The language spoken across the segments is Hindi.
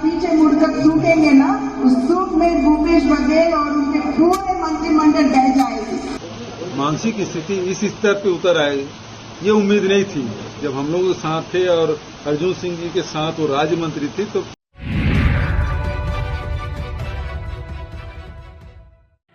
पीछे मुड़कर सूखेंगे ना, उस सूख में भूपेश बघेल और उनके पूरे मंत्रिमंडल बह जाएगी। मानसिक स्थिति इस स्तर पे उतर आए, ये उम्मीद नहीं थी। जब हम लोग साथ थे और अर्जुन सिंह जी के साथ वो राज्य मंत्री थे तो।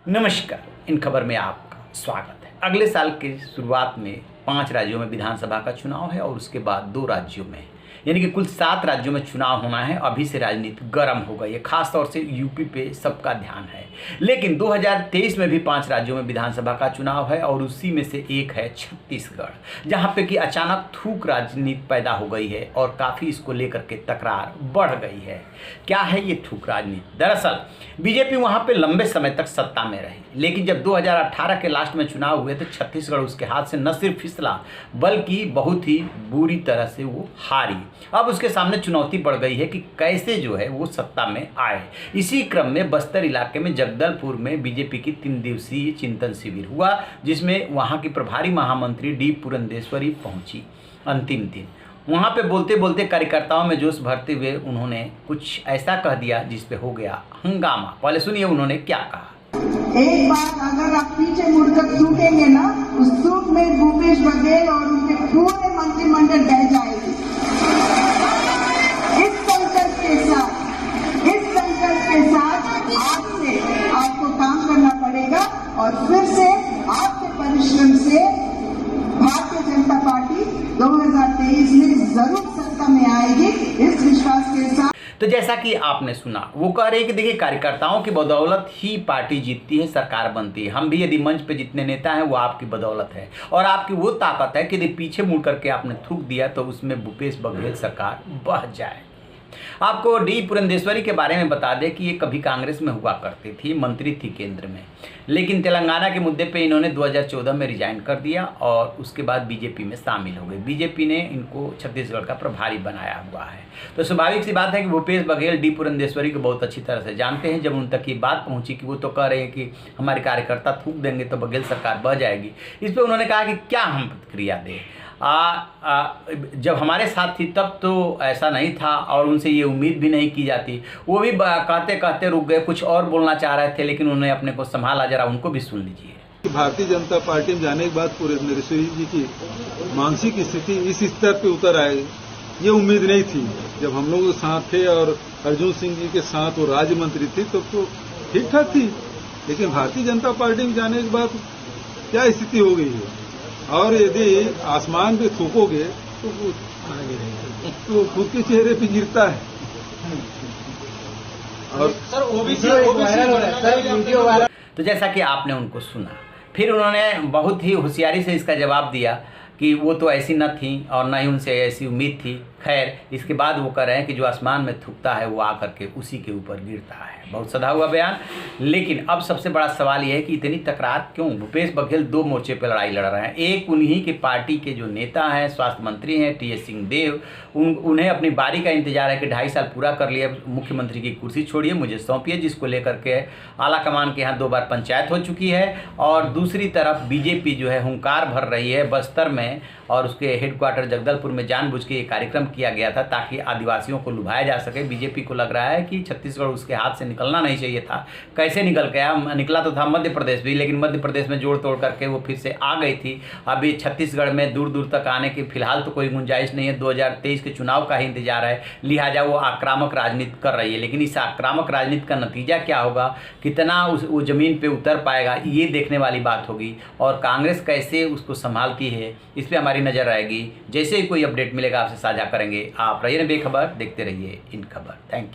नमस्कार, इन खबर में आपका स्वागत है। अगले साल की शुरुआत में 5 राज्यों में विधानसभा का चुनाव है और उसके बाद 2 राज्यों में, यानी कि कुल 7 राज्यों में चुनाव होना है। अभी से राजनीति गर्म हो गई है, खास तौर से यूपी पे सबका ध्यान है। लेकिन 2023 में भी 5 राज्यों में विधानसभा का चुनाव है और उसी में से एक है छत्तीसगढ़, जहां पे कि अचानक थूक राजनीति पैदा हो गई है और काफ़ी इसको लेकर के तकरार बढ़ गई है। क्या है ये थूक राजनीति? दरअसल बीजेपी वहां पे लंबे समय तक सत्ता में रही, लेकिन जब 2018 के लास्ट में चुनाव हुए तो छत्तीसगढ़ उसके हाथ से न सिर्फ फिसला बल्कि बहुत ही बुरी तरह से वो हारी। अब उसके सामने चुनौती बढ़ गई है कि कैसे जो है वो सत्ता में आए। इसी क्रम में बस्तर इलाके में जगदलपुर में बीजेपी की 3 दिवसीय चिंतन शिविर हुआ, जिसमें वहां की प्रभारी महामंत्री डी पुरंदेश्वरी पहुंची। अंतिम दिन वहां पे बोलते बोलते कार्यकर्ताओं में जोश भरते हुए उन्होंने कुछ ऐसा कह दिया जिसपे हो गया हंगामा। पहले सुनिए उन्होंने क्या कहा। एक बार अगर आप पीछे मुड़कर सूखेंगे ना, उस सूख में भूपेश बघेल और उनके पूरे मंत्रिमंडल बह जाएगी। इस संकल्प के साथ आज से आपको काम करना पड़ेगा और फिर से आपके परिश्रम से भारतीय जनता पार्टी 2023 में जरूर सत्ता में आएगी, इस विश्वास के साथ। तो जैसा कि आपने सुना, वो कह रहे हैं कि देखिए कार्यकर्ताओं की बदौलत ही पार्टी जीतती है, सरकार बनती है। हम भी यदि मंच पे जितने नेता हैं वो आपकी बदौलत है और आपकी वो ताकत है कि यदि पीछे मुड़ करके आपने थूक दिया तो उसमें भूपेश बघेल सरकार बह जाए। आपको डी पुरंदेश्वरी के बारे में बता दें कि ये कभी कांग्रेस में हुआ करती थी, मंत्री थी केंद्र में, लेकिन तेलंगाना के मुद्दे पे इन्होंने 2014 में रिजाइन कर दिया और उसके बाद बीजेपी में शामिल हो गए। बीजेपी ने इनको छत्तीसगढ़ का प्रभारी बनाया हुआ है। तो स्वाभाविक सी बात है कि भूपेश बघेल डी पुरंदेश्वरी को बहुत अच्छी तरह से जानते हैं। जब उन तक ये बात पहुंची कि वो तो कह रहे हैं कि हमारे कार्यकर्ता थूक देंगे तो बघेल सरकार बह जाएगी, इस पर उन्होंने कहा कि क्या हम प्रतिक्रिया दें। जब हमारे साथ थी तब तो ऐसा नहीं था और उनसे ये उम्मीद भी नहीं की जाती। वो भी कहते कहते रुक गए, कुछ और बोलना चाह रहे थे लेकिन उन्होंने अपने को संभाला। जरा उनको भी सुन लीजिए। भारतीय जनता पार्टी में जाने के बाद पुरंदेश्वरी जी की मानसिक स्थिति इस स्तर पे उतर आए, ये उम्मीद नहीं थी। जब हम लोग साथ थे और अर्जुन सिंह जी के साथ वो राज्य मंत्री थे तब तो ठीक ठाक थी, लेकिन भारतीय जनता पार्टी में जाने के बाद क्या स्थिति हो गई है। और यदि आसमान पे थूकोगे तो खुद के चेहरे पे गिरता है। और सर तो जैसा कि आपने उनको सुना, फिर उन्होंने बहुत ही होशियारी से इसका जवाब दिया कि वो तो ऐसी न थी और न ही उनसे ऐसी उम्मीद थी। खैर, इसके बाद वो कह रहे हैं कि जो आसमान में थूकता है वो आकर के उसी के ऊपर गिरता है। बहुत सधा हुआ बयान। लेकिन अब सबसे बड़ा सवाल ये है कि इतनी तकरार क्यों? भूपेश बघेल 2 मोर्चे पर लड़ाई लड़ रहे हैं। एक, उन्हीं के पार्टी के जो नेता हैं, स्वास्थ्य मंत्री हैं टी.एस. सिंहदेव, उन्हें अपनी बारी का इंतजार है कि 2.5 साल पूरा कर लिया, मुख्यमंत्री की कुर्सी छोड़िए, मुझे सौंपिए, जिसको लेकर के आला कमान के यहाँ 2 बार पंचायत हो चुकी है। और दूसरी तरफ बीजेपी जो है हुंकार भर रही है बस्तर में और उसके हेडक्वार्टर जगदलपुर में जानबूझ के ये कार्यक्रम किया गया था ताकि आदिवासियों को लुभाया जा सके। बीजेपी को लग रहा है कि छत्तीसगढ़ उसके हाथ से निकलना नहीं चाहिए था। कैसे निकल गया? निकला तो था मध्य प्रदेश भी, लेकिन मध्य प्रदेश में जोड़ तोड़ करके वो फिर से आ गई थी। अभी छत्तीसगढ़ में दूर दूर तक आने की फिलहाल तो कोई गुंजाइश नहीं है। 2023 के चुनाव का ही इंतजार है, लिहाजा वो आक्रामक राजनीति कर रही है। लेकिन इस आक्रामक राजनीति का नतीजा क्या होगा, कितना वो जमीन पर उतर पाएगा, ये देखने वाली बात होगी। और कांग्रेस कैसे उसको संभालती है, इस पर हमारी नज़र रहेगी। जैसे ही कोई अपडेट मिलेगा आपसे साझा करेंगे। आप रहिए बेखबर, देखते रहिए इन खबर। Thank you.